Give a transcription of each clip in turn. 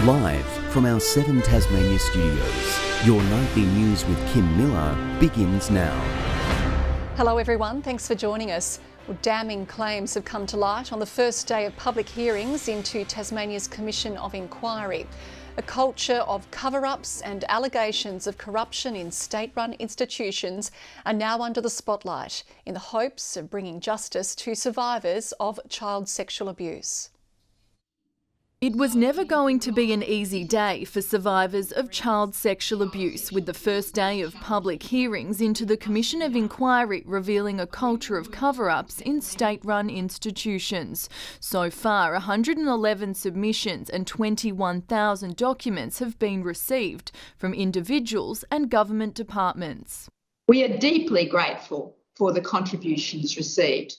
Live from our 7 Tasmania studios, your nightly news with Kim Miller begins now. Hello everyone, thanks for joining us. Well, damning claims have come to light on the first day of public hearings into Tasmania's Commission of Inquiry. A culture of cover-ups and allegations of corruption in state-run institutions are now under the spotlight in the hopes of bringing justice to survivors of child sexual abuse. It was never going to be an easy day for survivors of child sexual abuse, with the first day of public hearings into the Commission of Inquiry revealing a culture of cover-ups in state-run institutions. So far, 111 submissions and 21,000 documents have been received from individuals and government departments. We are deeply grateful for the contributions received,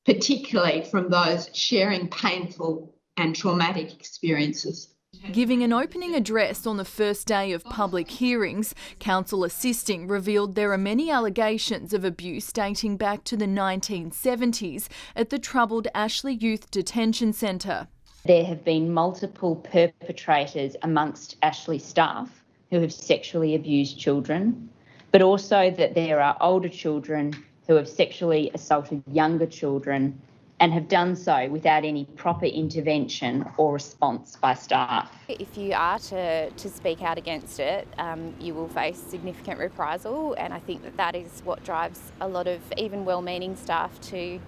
particularly from those sharing painful and traumatic experiences. Giving an opening address on the first day of public hearings, counsel assisting revealed there are many allegations of abuse dating back to the 1970s at the troubled Ashley Youth Detention Centre. There have been multiple perpetrators amongst Ashley staff who have sexually abused children, but also that there are older children who have sexually assaulted younger children and have done so without any proper intervention or response by staff. If you are to speak out against it, you will face significant reprisal, and I think that is what drives a lot of even well-meaning staff to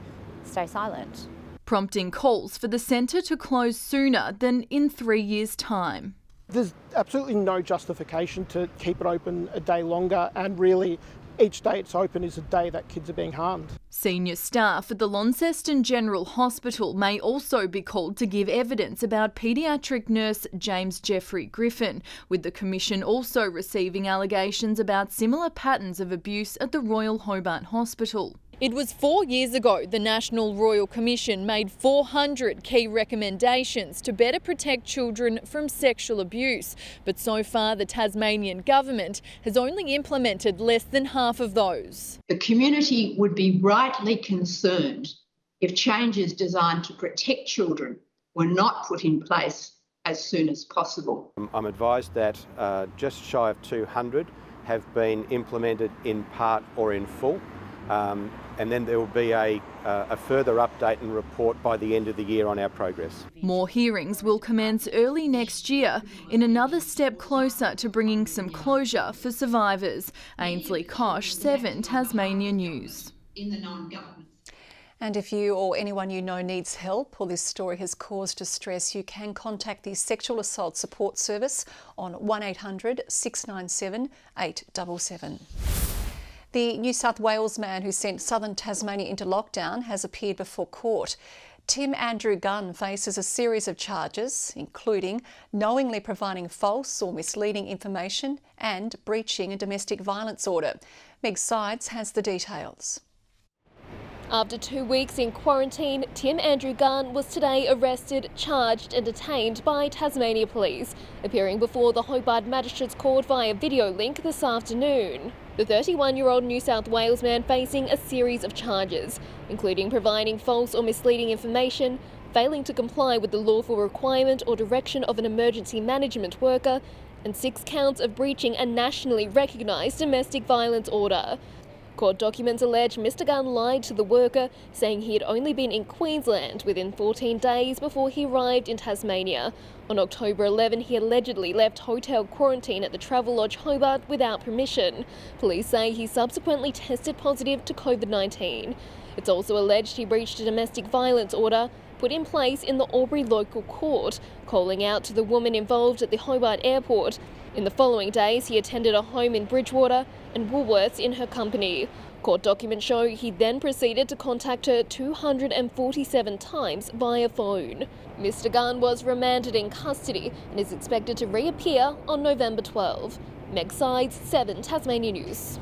stay silent. Prompting calls for the centre to close sooner than in 3 years' time. There's absolutely no justification to keep it open a day longer, and really each day it's open is a day that kids are being harmed. Senior staff at the Launceston General Hospital may also be called to give evidence about paediatric nurse James Jeffrey Griffin, with the Commission also receiving allegations about similar patterns of abuse at the Royal Hobart Hospital. It was 4 years ago the National Royal Commission made 400 key recommendations to better protect children from sexual abuse, but so far the Tasmanian government has only implemented less than half of those. The community would be rightly concerned if changes designed to protect children were not put in place as soon as possible. I'm advised that just shy of 200 have been implemented in part or in full. And then there will be a further update and report by the end of the year on our progress. More hearings will commence early next year in another step closer to bringing some closure for survivors. Ainsley Kosh, 7 Tasmania News. And if you or anyone you know needs help or this story has caused distress, you can contact the Sexual Assault Support Service on 1800 697 877. The New South Wales man who sent southern Tasmania into lockdown has appeared before court. Tim Andrew Gunn faces a series of charges, including knowingly providing false or misleading information and breaching a domestic violence order. Meg Sides has the details. After 2 weeks in quarantine, Tim Andrew Gunn was today arrested, charged and detained by Tasmania Police, appearing before the Hobart Magistrates Court via video link this afternoon. The 31-year-old New South Wales man facing a series of charges, including providing false or misleading information, failing to comply with the lawful requirement or direction of an emergency management worker, and 6 counts of breaching a nationally recognised domestic violence order. Court documents allege Mr Gunn lied to the worker, saying he had only been in Queensland within 14 days before he arrived in Tasmania. On October 11, he allegedly left hotel quarantine at the Travelodge Hobart without permission. Police say he subsequently tested positive to COVID-19. It's also alleged he breached a domestic violence order put in place in the Albury local court, calling out to the woman involved at the Hobart airport. In the following days, he attended a home in Bridgewater and Woolworths in her company. Court documents show he then proceeded to contact her 247 times via phone. Mr Gunn was remanded in custody and is expected to reappear on November 12. Meg Sides, 7 Tasmania News.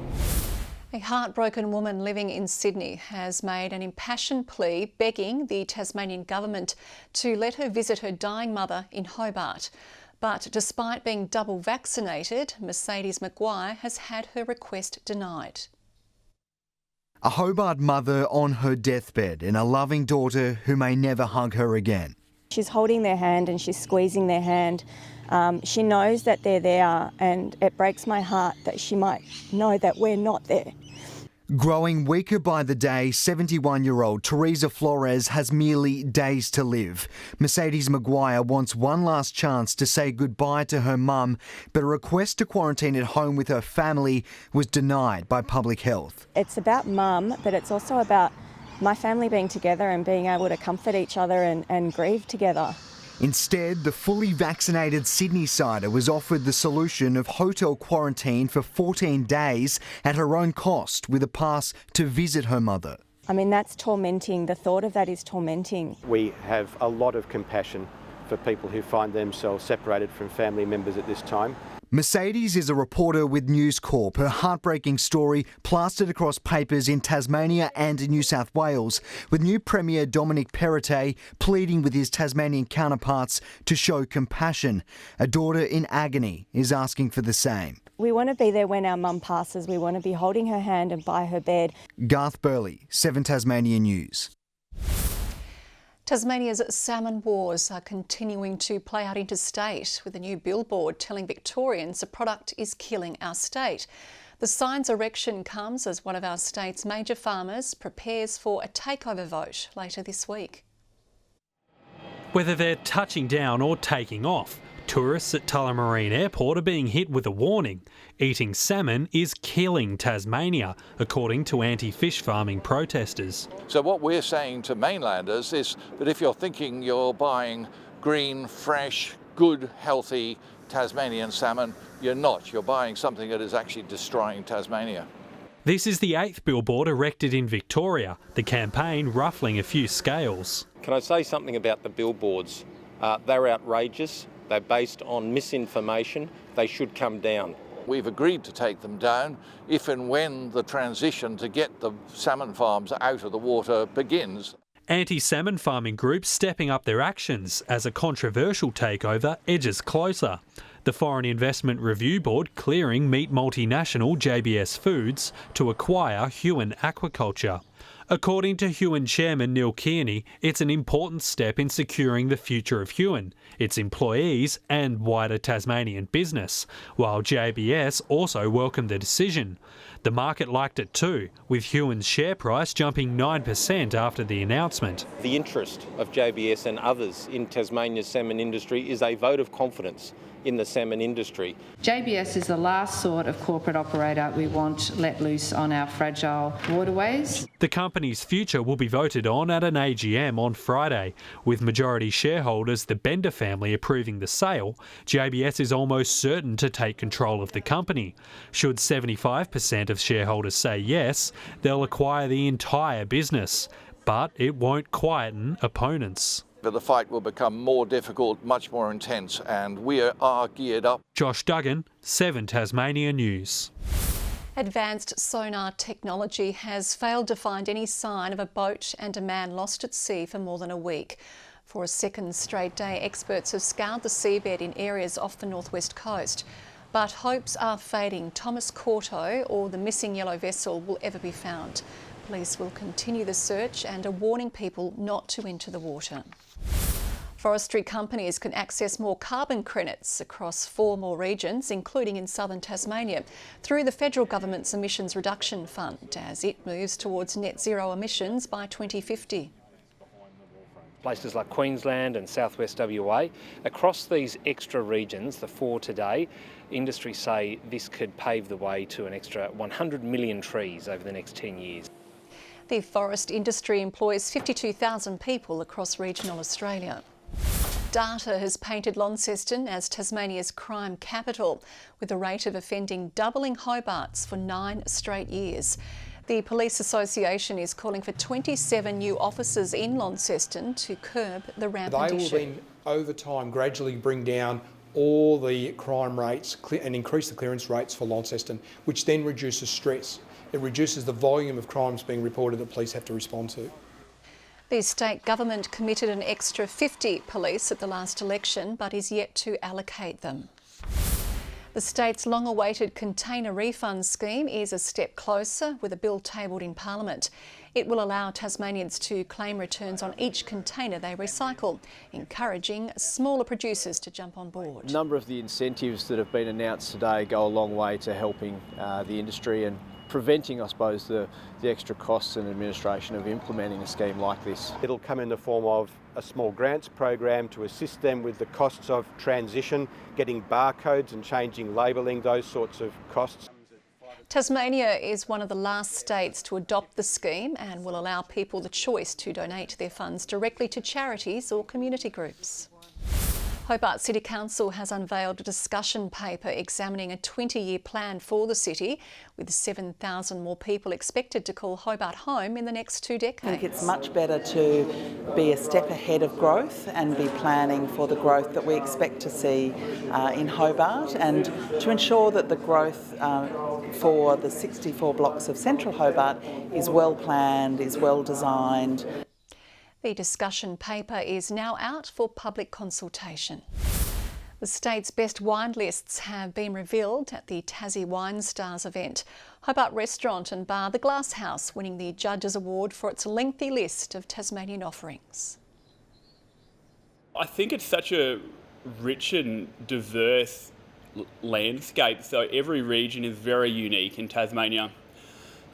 A heartbroken woman living in Sydney has made an impassioned plea begging the Tasmanian government to let her visit her dying mother in Hobart. But despite being double vaccinated, Mercedes MAGUIRE has had her request denied. A Hobart mother on her deathbed and a loving daughter who may never hug her again. She's holding their hand and she's squeezing their hand. She knows that they're there, and it breaks my heart that she might know that we're not there. Growing weaker by the day, 71-year-old Teresa Flores has merely days to live. Mercedes MAGUIRE wants one last chance to say goodbye to her mum, but a request to quarantine at home with her family was denied by Public Health. It's about mum, but it's also about my family being together and being able to comfort each other and grieve together. Instead, the fully vaccinated Sydney-sider was offered the solution of hotel quarantine for 14 days at her own cost with a pass to visit her mother. I mean, that's tormenting. The thought of that is tormenting. We have a lot of compassion for people who find themselves separated from family members at this time. Mercedes is a reporter with News Corp. Her heartbreaking story plastered across papers in Tasmania and in New South Wales, with new Premier Dominic Perrottet pleading with his Tasmanian counterparts to show compassion. A daughter in agony is asking for the same. We want to be there when our mum passes. We want to be holding her hand and by her bed. Garth Burley, 7 Tasmania News. Tasmania's salmon wars are continuing to play out interstate, with a new billboard telling Victorians the product is killing our state. The sign's erection comes as one of our state's major farmers prepares for a takeover vote later this week. Whether they're touching down or taking off, tourists at Tullamarine Airport are being hit with a warning. Eating salmon is killing Tasmania, according to anti-fish farming protesters. So what we're saying to mainlanders is that if you're thinking you're buying green, fresh, good, healthy Tasmanian salmon, you're not. You're buying something that is actually destroying Tasmania. This is the 8th billboard erected in Victoria, the campaign ruffling a few scales. Can I say something about the billboards? They're outrageous. They're based on misinformation. They should come down. We've agreed to take them down if and when the transition to get the salmon farms out of the water begins. Anti-salmon farming groups stepping up their actions as a controversial takeover edges closer. The Foreign Investment Review Board clearing meat multinational JBS Foods to acquire Huon Aquaculture. According to Huon chairman Neil Kearney, it's an important step in securing the future of Huon, its employees and wider Tasmanian business, while JBS also welcomed the decision. The market liked it too, with Huon's share price jumping 9% after the announcement. The interest of JBS and others in Tasmania's salmon industry is a vote of confidence in the salmon industry. JBS is the last sort of corporate operator we want let loose on our fragile waterways. The company's future will be voted on at an AGM on Friday, with majority shareholders, the Bender family, approving the sale. JBS is almost certain to take control of the company. Should 75% of shareholders say yes, they'll acquire the entire business, but it won't quieten opponents. The fight will become more difficult, much more intense, and we are geared up. Josh Duggan, 7 Tasmania News. Advanced sonar technology has failed to find any sign of a boat and a man lost at sea for more than a week. For a second straight day, experts have scoured the seabed in areas off the northwest coast. But hopes are fading Thomas Corto or the missing yellow vessel will ever be found. Police will continue the search and are warning people not to enter the water. Forestry companies can access more carbon credits across 4 more regions, including in southern Tasmania, through the federal government's Emissions Reduction Fund as it moves towards net zero emissions by 2050. Places like Queensland and southwest WA, across these extra regions, the 4 today, industry say this could pave the way to an extra 100 million trees over the next 10 years. The forest industry employs 52,000 people across regional Australia. Data has painted Launceston as Tasmania's crime capital, with the rate of offending doubling Hobart's for 9 straight years. The Police Association is calling for 27 new officers in Launceston to curb the rampant issue. They will then, over time, gradually bring down all the crime rates and increase the clearance rates for Launceston, which then reduces stress. It reduces the volume of crimes being reported that police have to respond to. The state government committed an extra 50 police at the last election, but is yet to allocate them. The state's long-awaited container refund scheme is a step closer, with a bill tabled in Parliament. It will allow Tasmanians to claim returns on each container they recycle, encouraging smaller producers to jump on board. A number of the incentives that have been announced today go a long way to helping the industry and preventing, I suppose, the extra costs and administration of implementing a scheme like this. It'll come in the form of a small grants program to assist them with the costs of transition, getting barcodes and changing labelling, those sorts of costs. Tasmania is one of the last states to adopt the scheme and will allow people the choice to donate their funds directly to charities or community groups. Hobart City Council has unveiled a discussion paper examining a 20-year plan for the city, with 7,000 more people expected to call Hobart home in the next 2 decades. I think it's much better to be a step ahead of growth and be planning for the growth that we expect to see in Hobart, and to ensure that the growth for the 64 blocks of Central Hobart is well planned, is well designed. The discussion paper is now out for public consultation. The state's best wine lists have been revealed at the Tassie Wine Stars event. Hobart restaurant and bar The Glass House winning the Judges Award for its lengthy list of Tasmanian offerings. I think it's such a rich and diverse landscape, so every region is very unique in Tasmania.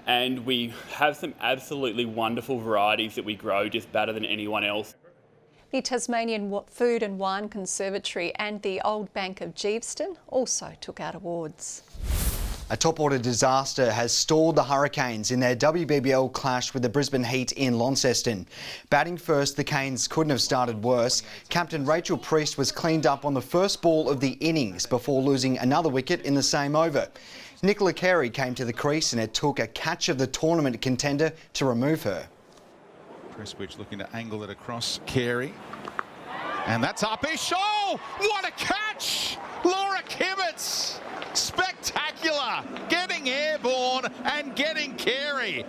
And we have some absolutely wonderful varieties that we grow just better than anyone else. The Tasmanian Food and Wine Conservatory and the Old Bank of Geeveston also took out awards. A top-order disaster has stalled the Hurricanes in their WBBL clash with the Brisbane Heat in Launceston. Batting first, the Canes couldn't have started worse. Captain Rachel Priest was cleaned up on the first ball of the innings before losing another wicket in the same over. Nicola Carey came to the crease and it took a catch of the tournament contender to remove her. Prestwich looking to angle it across Carey. And that's up-ish. Oh, what a catch! Laura Kimmets! Spectacular! Getting airborne and getting Carey.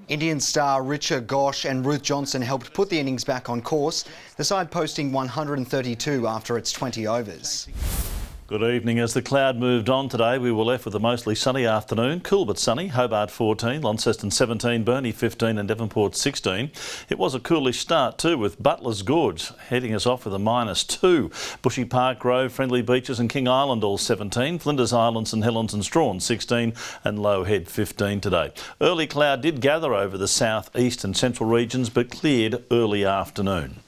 Indian star Richa Ghosh and Ruth Johnson helped put the innings back on course, the side posting 132 after its 20 overs. Good evening. As the cloud moved on today, we were left with a mostly sunny afternoon. Cool but sunny. Hobart 14, Launceston 17, Burnie 15 and Devonport 16. It was a coolish start too, with Butler's Gorge heading us off with a -2. Bushy Park, Grove, Friendly Beaches and King Island all 17. Flinders Island, St Helens and Strawn 16 and Low Head 15 today. Early cloud did gather over the south, east and central regions but cleared early afternoon.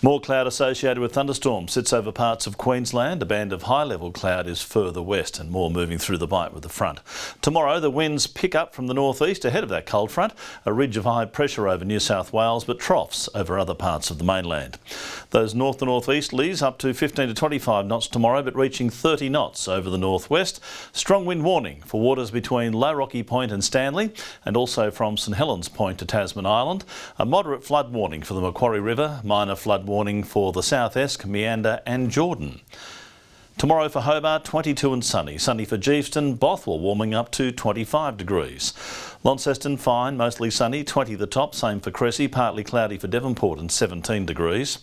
More cloud associated with thunderstorms sits over parts of Queensland. A band of high-level cloud is further west and more moving through the bight with the front. Tomorrow the winds pick up from the northeast ahead of that cold front. A ridge of high pressure over New South Wales but troughs over other parts of the mainland. Those north to northeasterlies up to 15 to 25 knots tomorrow but reaching 30 knots over the northwest. Strong wind warning for waters between Low Rocky Point and Stanley and also from St Helens Point to Tasman Island. A moderate flood warning for the Macquarie River, minor flood warning for the South Esk, Meander and Jordan. Tomorrow for Hobart, 22 and sunny. Sunny for Geeveston, Bothwell warming up to 25 degrees. Launceston fine, mostly sunny, 20 the top, same for Cressy, partly cloudy for Devonport and 17 degrees.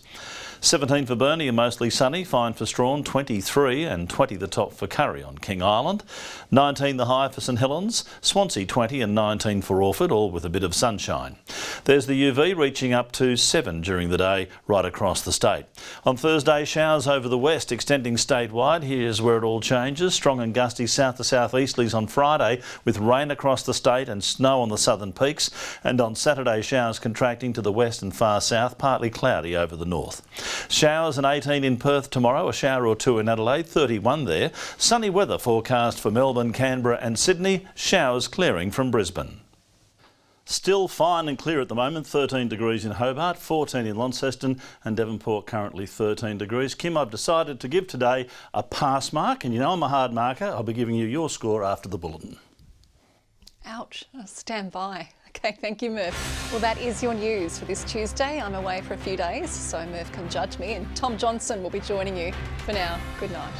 17 for Burnie and mostly sunny, fine for Strawn, 23 and 20 the top for Curry on King Island. 19 the high for St Helens, Swansea 20 and 19 for Orford, all with a bit of sunshine. There's the UV reaching up to 7 during the day right across the state. On Thursday, showers over the west extending statewide. Here's where it all changes. Strong and gusty south to southeasterlies on Friday with rain across the state and snow on the southern peaks. And on Saturday, showers contracting to the west and far south, partly cloudy over the north. Showers and 18 in Perth tomorrow, a shower or two in Adelaide, 31 there. Sunny weather forecast for Melbourne, Canberra and Sydney, showers clearing from Brisbane. Still fine and clear at the moment, 13 degrees in Hobart, 14 in Launceston and Devonport currently 13 degrees. Kim, I've decided to give today a pass mark, and you know I'm a hard marker. I'll be giving you your score after the bulletin. Ouch, I'll stand by. Okay, thank you, Murph. Well, that is your news for this Tuesday. I'm away for a few days, so Murph can judge me, and Tom Johnson will be joining you. For now, good night.